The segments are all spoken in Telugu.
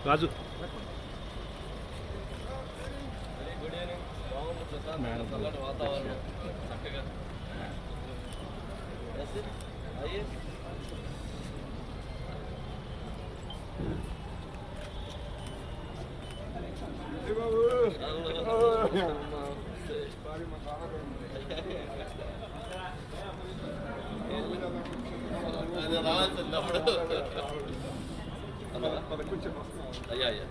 రాజు గుడ్ ఈవినింగ్. బాగుంది చల్లటి వాతావరణం చక్కగా. రావాల్సింది అప్పుడు అయ్యా అయ్యా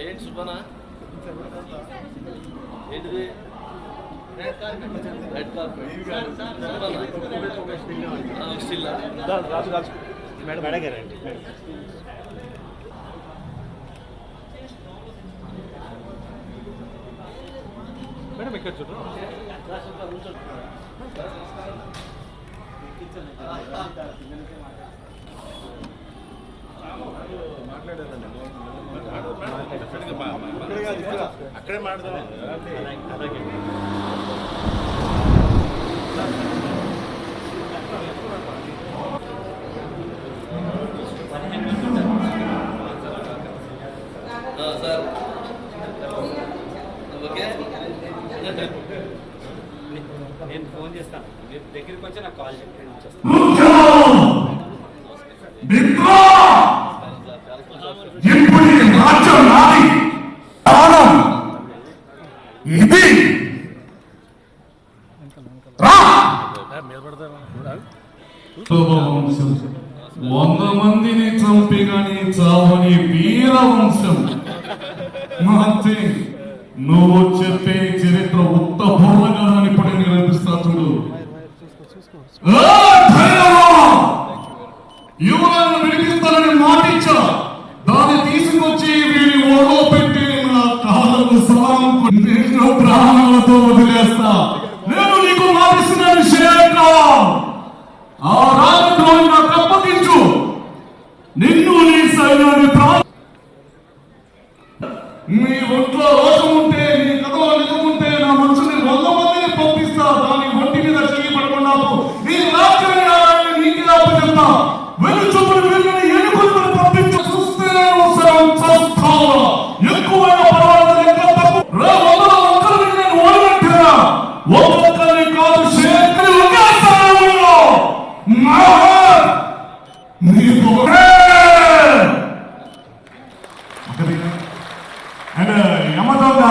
ఏంటి సుబ్బనా ఏంటిది రెడ్ కార్పెట్ స్టిల్ రాజు రాజు మేడం అడగారండి మేడం ఎక్కడ చూడు అక్కడే మాట్లాడదాం. సార్ ఓకే నేను ఫోన్ చేస్తాను, మీరు దగ్గరికి వచ్చి నాకు కాల్ చేయండి. ఇది 100 మందిని చంపి గాని చావని వీరవంశం. అంతే నువ్వు చెప్పే చరిత్ర ఉత్తపూర్వంగా ఇప్పుడు కనిపిస్తా చూడు. యువలను విడిపిస్తానని మాటిచ్చా, దాన్ని తీసుకొచ్చి వీరి ఒళ్ళో పెట్టి నా కాళ్ళకు సలాం ప్రాణాలతో వదిలేస్తా. నేను నీకు మాటిస్తున్న విషయం ఆ రాజులో నాకు అప్పగించు. నిన్ను నీ సైన్యాన్ని నీ ఒంట్లో రోషం ఉంటే, నీ కథలో నిజం ఉంటే నా మనుషుని 100 మందిని పంపిస్తా. దాని ఒంటి మీద చెయ్యి పడుకున్నావు. నీ రాజ్యాన్ని నీకు అప్పచెప్తా. వెను చూపుడు వీళ్ళని ఎన్నుకొని పంపించు. చూస్తే అవసరం చేస్తావా? ఎక్కువైన పర్వాలేదు, ఇంకా తప్పు. 100 ఒక్కరిని నేను ఓడిపెట్టినా ఒక్కొక్కరిని కాదు శేఖరి ఒకే స్థానంలో యమదొంగ